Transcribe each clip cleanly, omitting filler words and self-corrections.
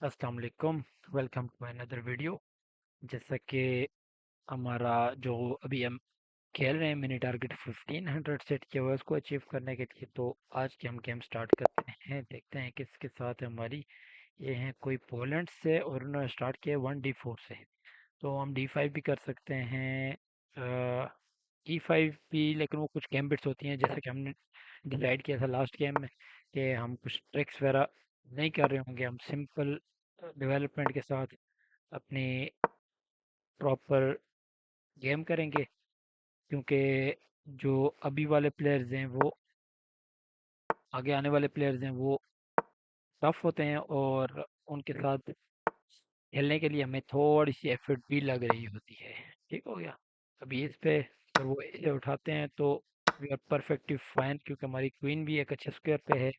अस्सलाम वालेकुम। Welcome to another video. जैसा कि हमारा जो अभी हम खेल रहे हैं, मिनी टारगेट 1500 सेट किया हुआ है, उसको अचीव करने के लिए। तो आज की हम गेम स्टार्ट करते हैं, देखते हैं किसके साथ है हमारी। ये हैं कोई पोलैंड से और उन्होंने स्टार्ट किया 1d4 से। तो हम d5 भी कर सकते हैं, e5 भी, लेकिन वो कुछ गैम्बिट्स होती हैं, जैसे कि हमने डिसाइड किया था लास्ट गेम में कि हम कुछ ट्रिक्स वगैरह नहीं कर रहे होंगे। हम सिंपल डेवलपमेंट के साथ अपनी प्रॉपर गेम करेंगे, क्योंकि जो अभी वाले प्लेयर्स हैं वो, आगे आने वाले प्लेयर्स हैं वो टफ होते हैं, और उनके साथ खेलने के लिए हमें थोड़ी सी एफर्ट भी लग रही होती है। ठीक हो गया। अभी इस पे अगर वो इसे उठाते हैं तो वी आर परफेक्टली फाइन, क्योंकि हमारी क्वीन भी एक अच्छे स्क्वायर पे है,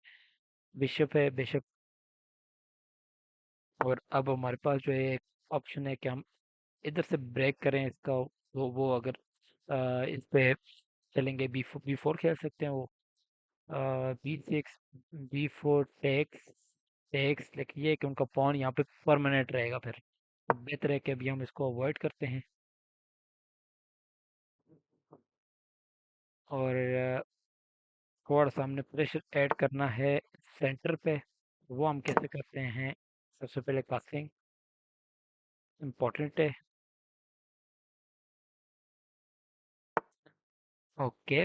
बिशप है, बिशप। और अब हमारे पास जो है एक ऑप्शन है कि हम इधर से ब्रेक करें इसका। तो वो अगर इस पे चलेंगे, बी फोर खेल सकते हैं वो, बी6, बी4 टेक्स टेक्स। लेकिन ये है कि उनका पॉन यहाँ पे परमानेंट रहेगा फिर, तो बेहतर है कि अभी हम इसको अवॉइड करते हैं। और थोड़ा सा हमने प्रेशर ऐड करना है सेंटर पे। वो हम कैसे करते हैं? सबसे पहले पासिंग इम्पोर्टेंट है। Okay,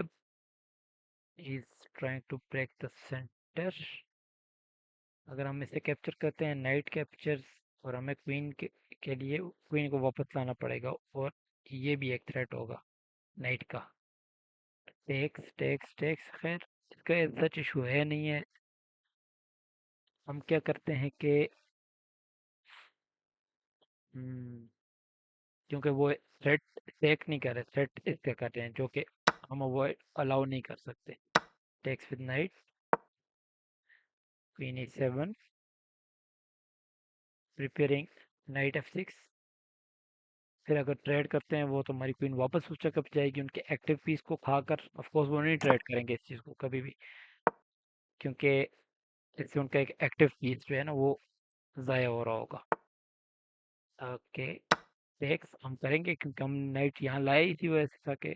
is trying to break the centre. अगर हम इसे कैप्चर करते हैं, नाइट कैप्चर, और हमें के लिए क्वीन को वापस लाना पड़ेगा, और ये भी एक थ्रेट होगा नाइट का। टेक्स टेक्स टेक्स, खैर इसका सच इशू है नहीं है। हम क्या करते हैं कि हम्म, क्योंकि वो थ्रेट टेक नहीं कर रहे, थ्रेट इसका कर रहे हैं, जो कि हम अवॉइड अलाउ नहीं कर सकते। Takes with knight, queen e7, preparing knight f6। फिर अगर ट्रेड करते हैं वो, तो हमारी क्वीन वापस उस जगह पे जाएगी उनके एक्टिव पीस को खाकर। ऑफ कोर्स वो नहीं ट्रेड करेंगे इस चीज़ को कभी भी, क्योंकि इससे उनका एक एक्टिव पीस जो है ना वो ज़ाया हो रहा होगा। ओके, टेक्स हम करेंगे, क्योंकि हम नाइट यहाँ लाए इसी वजह से, ताकि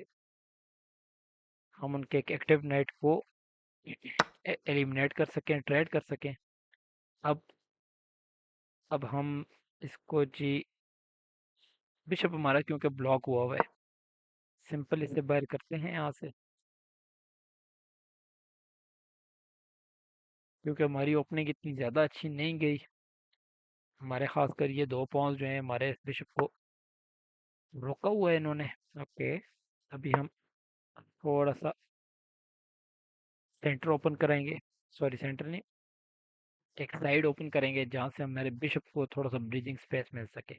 हम उनके एक एक्टिव नाइट को एलिमिनेट कर सकें, ट्रेड कर सकें। अब अब हम इसको जी, बिशप हमारा क्योंकि ब्लॉक हुआ हुआ है, सिंपल इसे बाहर करते हैं यहाँ से, क्योंकि हमारी ओपनिंग इतनी ज़्यादा अच्छी नहीं गई। हमारे खासकर ये दो पॉन्स जो हैं हमारे बिशप को रोका हुआ है इन्होंने। ओके, अभी हम थोड़ा सा सेंटर ओपन कराएंगे, सॉरी सेंटर नहीं, एक साइड ओपन करेंगे जहाँ से हमारे बिशप को थोड़ा सा ब्रिजिंग स्पेस मिल सके।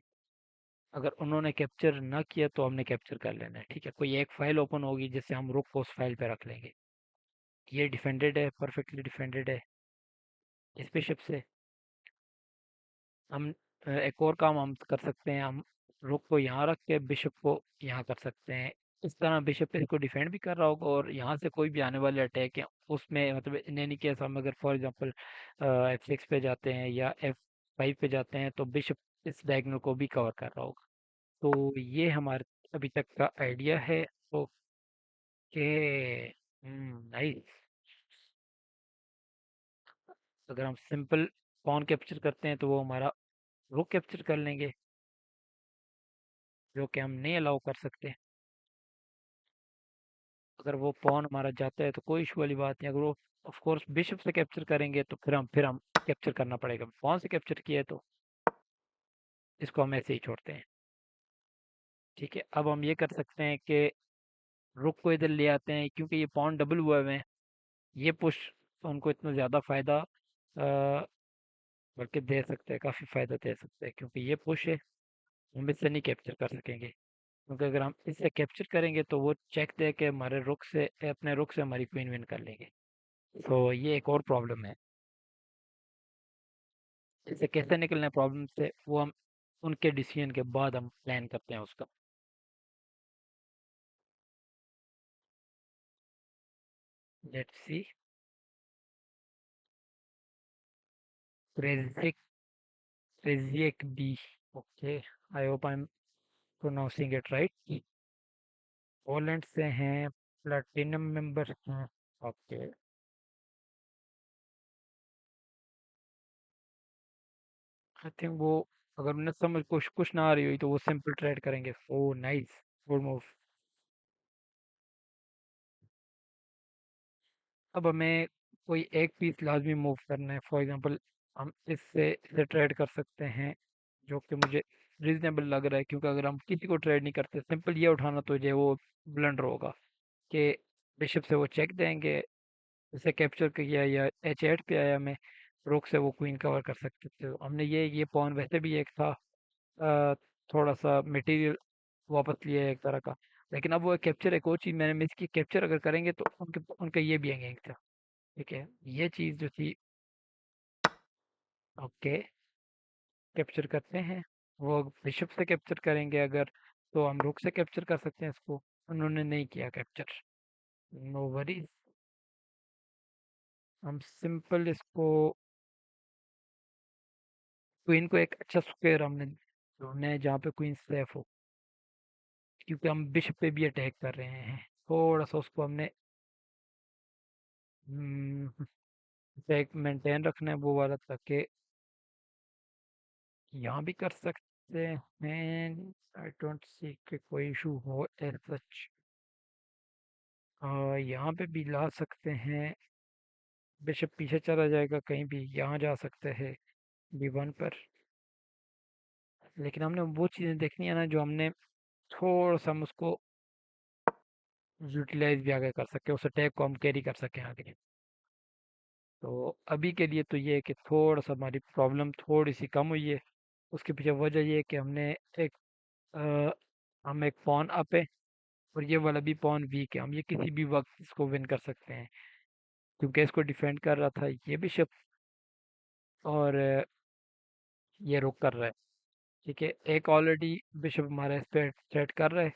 अगर उन्होंने कैप्चर ना किया तो हमने कैप्चर कर लेना है। ठीक है, कोई एक फाइल ओपन होगी जिससे हम रुक को उस फाइल पे रख लेंगे। ये डिफेंडेड है, परफेक्टली डिफेंडेड है इस बिशप से। हम एक और काम हम कर सकते हैं, हम रुक को यहाँ रख के बिशप को यहाँ कर सकते हैं। इस तरह बिशप इसको डिफेंड भी कर रहा होगा, और यहाँ से कोई भी आने वाले अटैक है उसमें, मतलब इन एनी केस हम अगर फॉर एग्जांपल f6 पे जाते हैं या f5 पे जाते हैं, तो बिशप इस डायगोनल को भी कवर कर रहा होगा। तो ये हमारे अभी तक का आइडिया है। Okay, nice. अगर हम सिंपल पॉन कैप्चर करते हैं तो वो हमारा रुक कैप्चर कर लेंगे, जो कि हम नहीं अलाउ कर सकते। अगर वो पॉन हमारा जाता है तो कोई इशू वाली बात नहीं। अगर वो ऑफ कोर्स बिशप से कैप्चर करेंगे तो फिर हम कैप्चर करना पड़ेगा। पॉन से कैप्चर किया है तो इसको हम ऐसे ही छोड़ते हैं। ठीक है, अब हम ये कर सकते हैं कि रुक को इधर ले आते हैं, क्योंकि ये पॉन डबल हुआ हुए हैं। ये पुश उनको इतना ज़्यादा फ़ायदा बल्कि दे सकते हैं, काफ़ी फ़ायदा दे सकते हैं, क्योंकि ये पुश है, हम इससे नहीं कैप्चर कर सकेंगे। क्योंकि अगर हम इससे कैप्चर करेंगे तो वो चेक दे के हमारे रुक से, अपने रुक से हमारी क्वीन विन कर लेंगे। तो ये एक और प्रॉब्लम है। इससे कैसे निकलना है प्रॉब्लम से, वो हम उनके डिसीजन के बाद हम प्लान करते हैं उसका। Let's see, crazy Reziek B. Okay, I hope I'm pronouncing it right. Poland से हैं, प्लेटिनम मेंबर हैं। ओके, आई थिंक वो, अगर उन्हें समझ कुछ कुछ ना आ रही हुई तो वो सिंपल ट्रेड करेंगे। ओ नाइस, गुड मूव। अब हमें कोई एक पीस लाजमी मूव करना है। फॉर एग्जांपल हम इससे इसे ट्रेड कर सकते हैं, जो कि मुझे रीजनेबल लग रहा है, क्योंकि अगर हम किसी को ट्रेड नहीं करते, सिंपल ये उठाना, तो ये वो ब्लंडर होगा कि बिशप से वो चेक देंगे, इसे कैप्चर किया या H8 पे आया, मैं रोक से वो क्वीन कवर कर सकते थे। तो हमने ये पॉन वैसे भी एक था, अ, थोड़ा सा मटेरियल वापस लिया है एक तरह का। लेकिन अब वो कैप्चर, एक और चीज़ मैंने मिस की, कैप्चर अगर करेंगे तो उनके उनका ये भी आएंगे। ठीक है, ये चीज़ जो थी। ओके, कैप्चर करते हैं। वो बिशप से कैप्चर करेंगे अगर, तो हम रुक से कैप्चर कर सकते हैं इसको। उन्होंने नहीं किया कैप्चर, नो वरीज। हम सिंपल इसको, क्वीन को एक अच्छा स्क्वायर हमने ढूंढना है जहाँ पे क्वीन सेफ हो, क्योंकि हम बिशप पे भी अटैक कर रहे हैं। थोड़ा सा उसको हमने एक मेंटेन रखना है वो वाला, ताकि यहाँ भी कर सकते हैं। आई डोंट सी कि कोई इशू हो एज सच। यहाँ पे भी ला सकते हैं। बिशप पीछे चला जाएगा, कहीं भी यहाँ जा सकते हैं B1 पर। लेकिन हमने वो चीज़ें देखनी है ना, जो हमने थोड़ा सा हम उसको यूटिलाइज भी आगे कर सके, उस अटैक को हम कैरी कर सकें आगे। तो अभी के लिए तो ये है कि थोड़ा सा हमारी प्रॉब्लम थोड़ी सी कम हुई है। उसके पीछे वजह ये है कि हमने एक अ, हम एक पॉन अप है, और ये वाला भी पॉन वीक है। हम ये किसी भी वक्त इसको विन कर सकते हैं, क्योंकि इसको डिफेंड कर रहा था ये बिशप, और ये रुक कर रहा है। ठीक है, एक ऑलरेडी बिशप हमारा इस पे थ्रेट कर रहा है,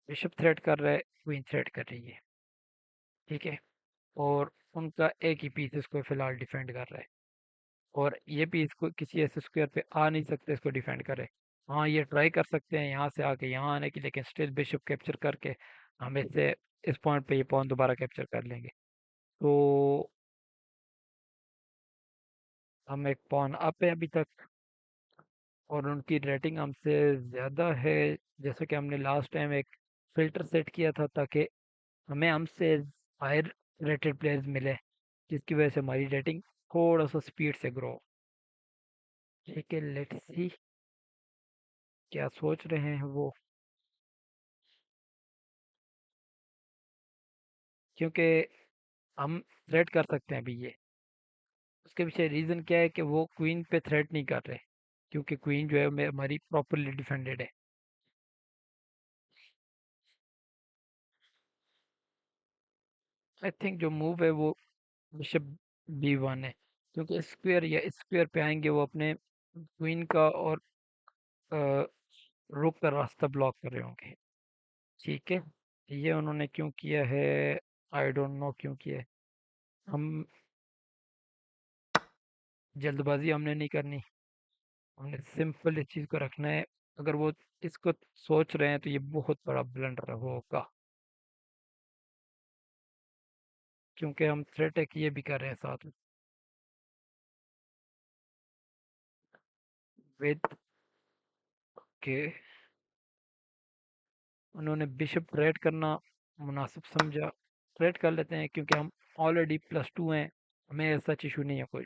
बिशप थ्रेट कर रहा है, क्वीन थ्रेट कर रही है। ठीक है, और उनका एक ही पीस इसको फिलहाल डिफेंड कर रहा है, और ये पीस को किसी ऐसे स्क्वायर पे आ नहीं सकते इसको डिफेंड करे। हाँ, ये ट्राई कर सकते हैं यहाँ से आके यहाँ आने की, लेकिन स्टिल बिशप कैप्चर करके हम इससे इस पॉइंट पे ये पॉइंट दोबारा कैप्चर कर लेंगे। तो हम एक पॉन अप है अभी तक, और उनकी रेटिंग हमसे ज़्यादा है। जैसे कि हमने लास्ट टाइम एक फिल्टर सेट किया था, ताकि हमें हमसे हायर रेटेड प्लेयर्स मिले, जिसकी वजह से हमारी रेटिंग थोड़ा सा स्पीड से ग्रो। ठीक है, लेट्स सी क्या सोच रहे हैं वो, क्योंकि हम थ्रेट कर सकते हैं अभी ये। उसके पीछे रीज़न क्या है कि वो क्वीन पे थ्रेट नहीं कर रहे, क्योंकि क्वीन जो है हमारी प्रॉपरली डिफेंडेड है। आई थिंक जो मूव है वो बिशप B1 है, क्योंकि स्क्वायर या स्क्वायर पे आएंगे वो अपने क्वीन का और रुक का रास्ता ब्लॉक कर रहे होंगे। ठीक है, ये उन्होंने क्यों किया है, आई डोंट नो क्यों किया है। हम, जल्दबाजी हमने नहीं करनी, हमने सिंपल इस चीज़ को रखना है। अगर वो इसको सोच रहे हैं तो ये बहुत बड़ा ब्लंडर होगा, क्योंकि हम थ्रेट है कि ये भी कर रहे हैं साथ में विद के। उन्होंने बिशप ट्रेड करना मुनासिब समझा, ट्रेड कर लेते हैं, क्योंकि हम ऑलरेडी +2 हैं, हमें ऐसा इशू नहीं है कोई।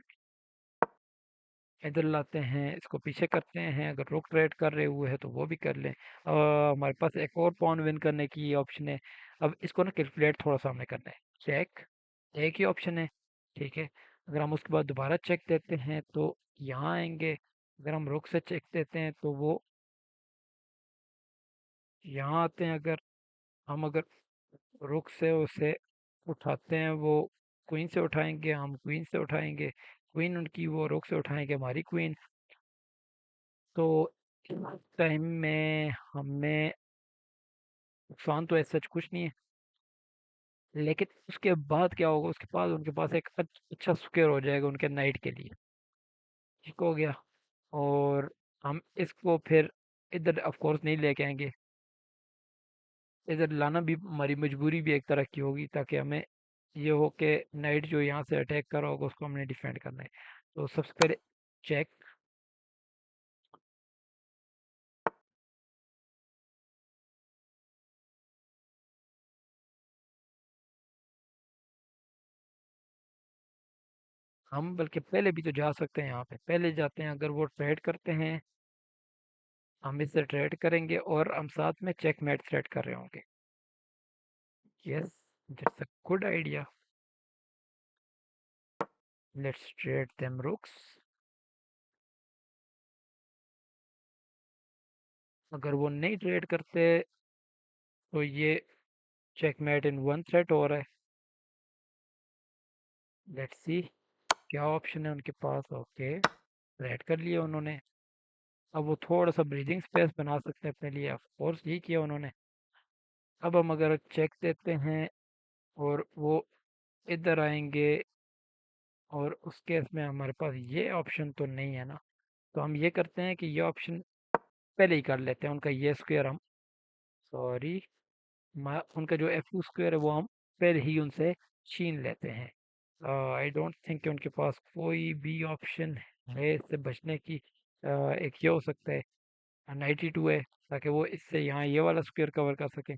इधर लाते हैं, इसको पीछे करते हैं, अगर रुक ट्रेड कर रहे हुए हैं तो वो भी कर लें। हमारे पास एक और पॉन विन करने की ऑप्शन है। अब इसको ना कैलकुलेट थोड़ा सा हमें करना है। चेक, एक ही ऑप्शन है। ठीक है, अगर हम उसके बाद दोबारा चेक देते हैं तो यहाँ आएंगे। अगर हम रुक से चेक देते हैं तो वो यहाँ आते हैं। अगर हम अगर रुक से उसे उठाते हैं, वो क्वीन से उठाएंगे, हम क्वीन से उठाएंगे, क्वीन उनकी, वो रुक से उठाएंगे हमारी क्वीन। तो इस टाइम में हमें नुकसान तो ऐसा कुछ नहीं है, लेकिन उसके बाद क्या होगा, उसके बाद उनके पास एक अच्छा स्क्वायर हो जाएगा उनके नाइट के लिए। ठीक हो गया। और हम इसको फिर इधर ऑफ कोर्स नहीं लेके आएंगे, इधर लाना भी हमारी मजबूरी भी एक तरह की होगी, ताकि हमें ये हो कि नाइट जो यहाँ से अटैक कर रहा होगा उसको हमने डिफेंड करना है। तो सबसे पहले चेक। हम बल्कि पहले भी तो जा सकते हैं, यहाँ पे पहले जाते हैं, अगर वो ट्रेड करते हैं हम इससे ट्रेड करेंगे और हम साथ में चेकमेट थ्रेड कर रहे होंगे। Yes, that's a good idea. Let's trade them rooks. अगर वो नहीं ट्रेड करते तो ये चेकमेट इन वन थ्रेट हो रहा है। लेट्स सी क्या ऑप्शन है उनके पास। ओके, ट्रेड कर लिया उन्होंने। अब वो थोड़ा सा ब्रीदिंग स्पेस बना सकते हैं अपने लिए, ऑफ कोर्स ये किया उन्होंने। अब हम अगर चेक देते हैं और वो इधर आएंगे, और उस केस में हमारे पास ये ऑप्शन तो नहीं है ना, तो हम ये करते हैं कि ये ऑप्शन पहले ही कर लेते हैं, उनका ये स्क्वायर हम, सॉरी, उनका जो एफ स्क्वायर है वो हम पहले ही उनसे छीन लेते हैं। आई डोंट थिंक कि उनके पास कोई भी ऑप्शन है इससे बचने की। एक ये हो सकता है 92 है, ताकि वो इससे यहाँ ये वाला स्क्वायर कवर कर सके।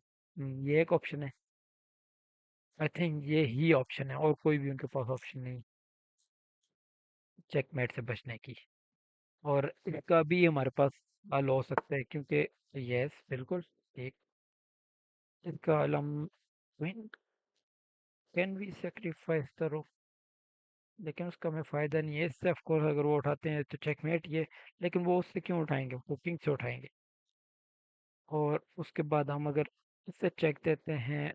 ये एक ऑप्शन है। आई थिंक ये ही ऑप्शन है, और कोई भी उनके पास ऑप्शन नहीं चेकमेट से बचने की। और इसका भी हमारे पास हल हो सकता है, क्योंकि यस बिल्कुल एक, इसका हल हम when can we sacrifice the rook, लेकिन उसका हमें फ़ायदा नहीं है इससे। ऑफ कोर्स अगर वो उठाते हैं तो चेकमेट ये, लेकिन वो उससे क्यों उठाएंगे, वो किंग से उठाएंगे। और उसके बाद हम अगर इससे चेक देते हैं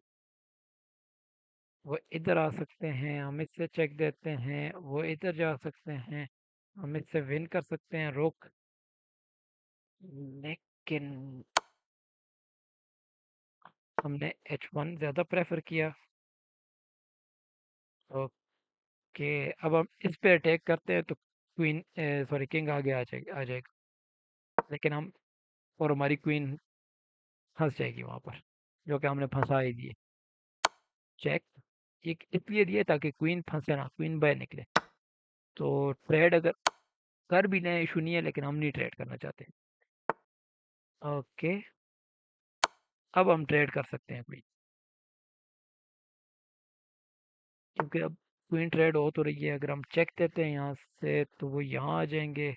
वो इधर आ सकते हैं, हम इससे चेक देते हैं वो इधर जा सकते हैं, हम इससे विन कर सकते हैं रोक। लेकिन हमने H1 ज़्यादा प्रेफर किया। ओके, अब हम इस पे अटैक करते हैं तो क्वीन, सॉरी किंग आगे आ जाएगा, लेकिन हम, और हमारी क्वीन फंस जाएगी वहां पर, जो कि हमने फंसा ही दी है। चेक एक इसलिए दिए ताकि क्वीन फंसे ना, क्वीन बाय निकले। तो ट्रेड अगर कर भी लें इशू नहीं है, लेकिन हम नहीं ट्रेड करना चाहते। ओके, अब हम ट्रेड कर सकते हैं क्वीन, क्योंकि अब क्वीन ट्रेड हो तो रही है। अगर हम चेक देते हैं यहाँ से तो वो यहाँ आ जाएंगे,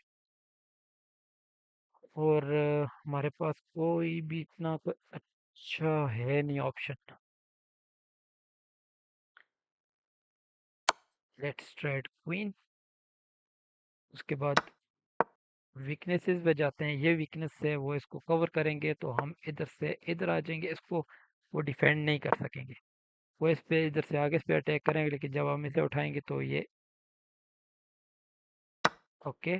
और हमारे पास कोई भी इतना कोई अच्छा है नहीं ऑप्शन। Let's trade queen. उसके बाद वीकनेसेस पे जाते हैं, ये वीकनेस है वो इसको कवर करेंगे, तो हम इधर से इधर आ जाएंगे, इसको वो डिफेंड नहीं कर सकेंगे। वो इस पे इधर से आगे इस पे अटैक करेंगे, लेकिन जब हम इसे उठाएंगे तो ये, ओके,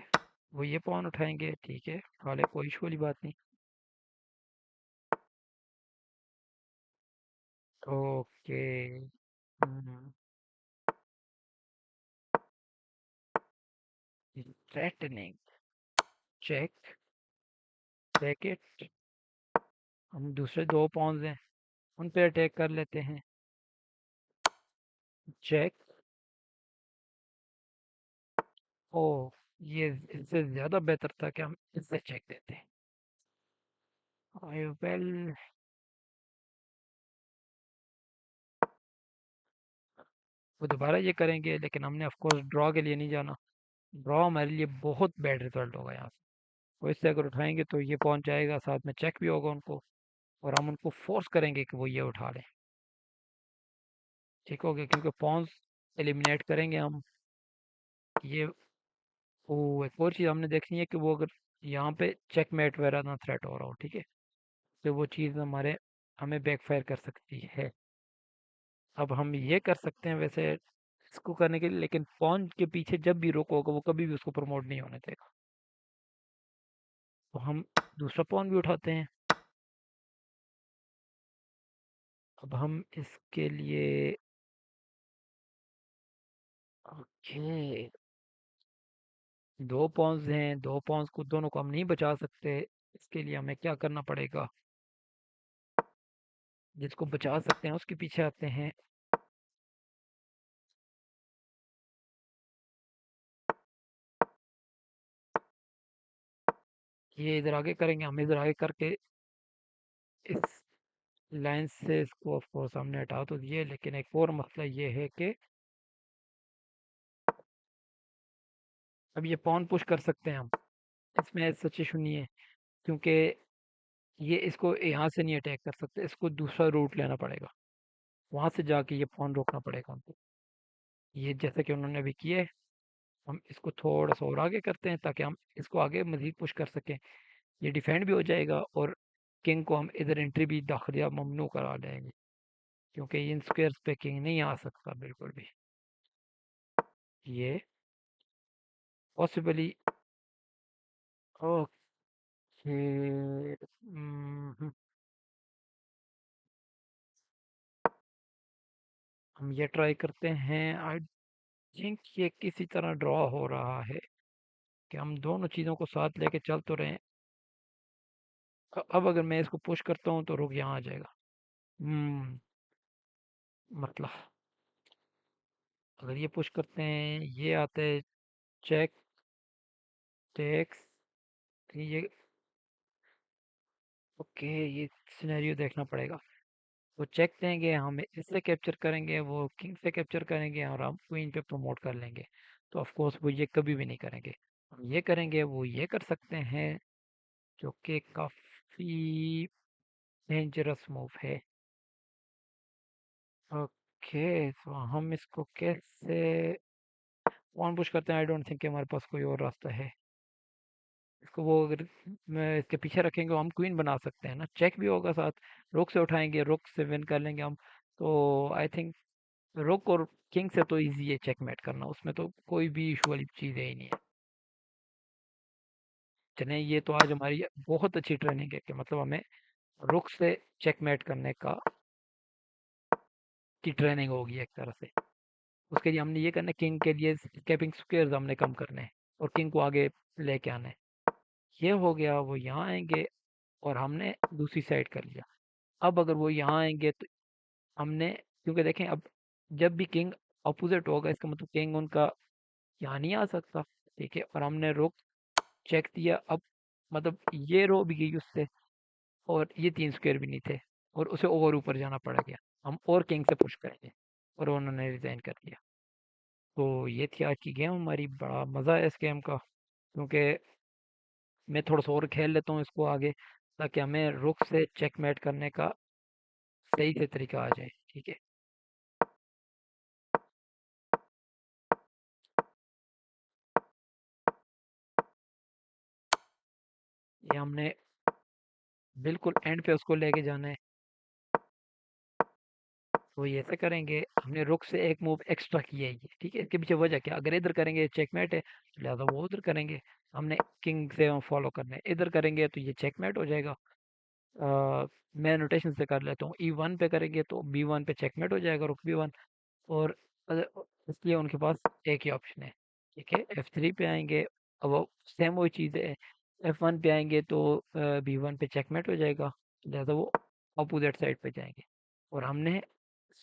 वो ये पॉन उठाएंगे, ठीक है, हाले कोई इशू वाली बात नहीं। Okay, threatening, check, take it. हम दूसरे दो पॉन्स हैं उन पे अटैक कर लेते हैं। चेक। ओ, ये इससे ज़्यादा बेहतर था कि हम इससे चेक देते हैं। वेल, वो दोबारा ये करेंगे, लेकिन हमने ऑफ कोर्स ड्रॉ के लिए नहीं जाना। ड्रॉ हमारे लिए बहुत बैड रिजल्ट होगा यहाँ से। वो इससे अगर उठाएंगे तो ये पहुंच जाएगा, साथ में चेक भी होगा उनको, और हम उनको फोर्स करेंगे कि वो ये उठा लें। ठीक हो गया, क्योंकि पॉन्स एलिमिनेट करेंगे हम। ये, ओ, एक और चीज़ हमने देखनी है कि वो अगर यहाँ पे चेकमेट वगैरह ना थ्रेट हो रहा हो, ठीक है, तो वो चीज़ हमारे, हमें बैकफायर कर सकती है। अब हम ये कर सकते हैं वैसे इसको करने के लिए, लेकिन पॉन के पीछे जब भी रोक होगा वो कभी भी उसको प्रमोट नहीं होने देगा। तो हम दूसरा पॉन भी उठाते हैं। अब हम इसके लिए, ओके, दो पॉन्स हैं, दो पॉन्स को दोनों को हम नहीं बचा सकते। इसके लिए हमें क्या करना पड़ेगा? जिसको बचा सकते हैं उसके पीछे आते हैं। ये इधर आगे करेंगे, हम इधर आगे करके इस लाइन से इसको ऑफ कोर्स हमने हटा तो दिए, लेकिन एक और मसला ये है कि अब ये पॉन पुश कर सकते हैं हम, इसमें सच इशू नहीं है, क्योंकि ये इसको यहाँ से नहीं अटैक कर सकते, इसको दूसरा रूट लेना पड़ेगा, वहां से जाके ये पॉन रोकना पड़ेगा हमको। ये जैसे कि उन्होंने अभी किए, हम इसको थोड़ा सा और आगे करते हैं ताकि हम इसको आगे मजीद पुश कर सकें। ये डिफेंड भी हो जाएगा और किंग को हम इधर एंट्री भी दाखिलिया ममनू करा देंगे, क्योंकि इन स्क्वायर्स पे किंग नहीं आ सकता बिल्कुल भी। ये पॉसिबली ओके। हम ये ट्राई करते हैं। आई थिंक ये किसी तरह ड्रॉ हो रहा है कि हम दोनों चीज़ों को साथ लेके चल तो रहे हैं। अब अगर मैं इसको पुश करता हूँ तो रुक यहाँ आ जाएगा। हम्म मतलब अगर ये पुश करते हैं, ये आते हैं चेक टेक्स, ये ओके, ये सिनेरियो देखना पड़ेगा। वो चेक देंगे, हम इससे कैप्चर करेंगे, वो किंग से कैप्चर करेंगे और हम क्वीन पे प्रमोट कर लेंगे। तो ऑफ कोर्स वो ये कभी भी नहीं करेंगे। हम ये करेंगे, वो ये कर सकते हैं, जो कि काफ़ी डेंजरस मूव है। ओके, तो हम इसको कैसे कौन पुश करते हैं? आई डोंट थिंक हमारे पास कोई और रास्ता है। इसको वो अगर मैं इसके पीछे रखेंगे, हम क्वीन बना सकते हैं ना, चेक भी होगा साथ। रुक से उठाएंगे, रुक से विन कर लेंगे हम। तो आई थिंक रुक और किंग से तो इजी है चेकमेट करना, उसमें तो कोई भी इशू वाली चीज़ है ही नहीं है। चलें, ये तो आज हमारी बहुत अच्छी ट्रेनिंग है कि मतलब हमें रुक से चेकमेट करने का की ट्रेनिंग होगी एक तरह से। उसके लिए हमने ये करना है, किंग के लिए स्केपिंग स्क्वेयर्स हमने कम करने हैं और किंग को आगे लेके आना है। ये हो गया, वो यहाँ आएंगे और हमने दूसरी साइड कर लिया। अब अगर वो यहाँ आएंगे तो हमने, क्योंकि देखें अब जब भी किंग अपोजिट होगा, इसका मतलब किंग उनका यहाँ नहीं आ सकता। ठीक है, और हमने रुक चेक दिया, अब मतलब ये रो भी गई उससे, और ये तीन स्क्वायर भी नहीं थे, और उसे और ऊपर जाना पड़ गया। हम और किंग से पुश करेंगे, और उन्होंने रिजाइन कर दिया। तो ये थी आज की गेम हमारी, बड़ा मज़ा है इस गेम का, क्योंकि मैं थोड़ा सा और खेल लेता हूँ इसको आगे, ताकि हमें रुक से चेकमेट करने का सही से तरीका आ जाए। ठीक है, ये हमने बिल्कुल एंड पे उसको लेके जाना है। तो ये ऐसे करेंगे, हमने रुक से एक मूव एक्स्ट्रा किया है ये, ठीक है। इसके पीछे वजह क्या, अगर इधर करेंगे चेकमेट है, तो लिहाजा वो उधर करेंगे। हमने किंग से फॉलो करना है, इधर करेंगे तो ये चेकमेट हो जाएगा। मैं नोटेशन से कर लेता हूँ, E1 पे करेंगे तो B1 पे चेकमेट हो जाएगा, रुक B1। और इसलिए उनके पास एक ही ऑप्शन है। ठीक है, F3 पे आएंगे, अब वो सेम वही चीज़ है। F1 पे आएंगे तो B1 पे चेकमेट हो जाएगा, लिहाजा वो अपोजिट साइड पे जाएंगे। और हमने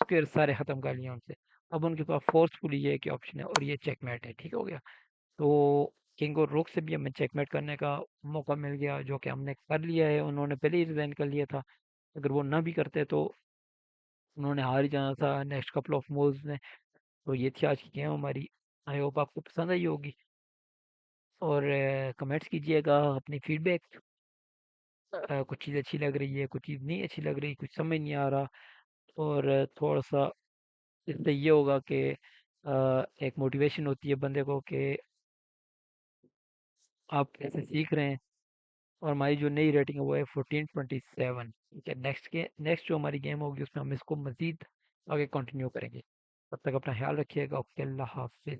स्क्वायर सारे ख़त्म कर लिए उनसे। अब उनके पास फोर्सफुली ये एक ऑप्शन है, और ये चेकमेट है। ठीक हो गया, तो किंग और रोक से भी हमें चेकमेट करने का मौका मिल गया, जो कि हमने कर लिया है। उन्होंने पहले ही रिजाइन कर लिया था, अगर वो ना भी करते तो उन्होंने हार ही जाना था नेक्स्ट कपल ऑफ मूव्स में। तो ये थी आज की गेम हमारी। आई होप आपको पसंद आई होगी, और कमेंट्स कीजिएगा अपनी फीडबैक। कुछ चीज़ अच्छी लग रही है, कुछ चीज़ नहीं अच्छी लग रही, कुछ समझ नहीं आ रहा। और थोड़ा सा इससे ये होगा कि एक मोटिवेशन होती है बंदे को कि आप कैसे सीख रहे हैं। और हमारी जो नई रेटिंग है वो है 1427। ठीक है, नेक्स्ट जो हमारी गेम होगी उसमें हम इसको मज़ीद आगे कंटिन्यू करेंगे। तब तक अपना ख्याल रखिएगा। ओके, अल्लाह हाफिज़।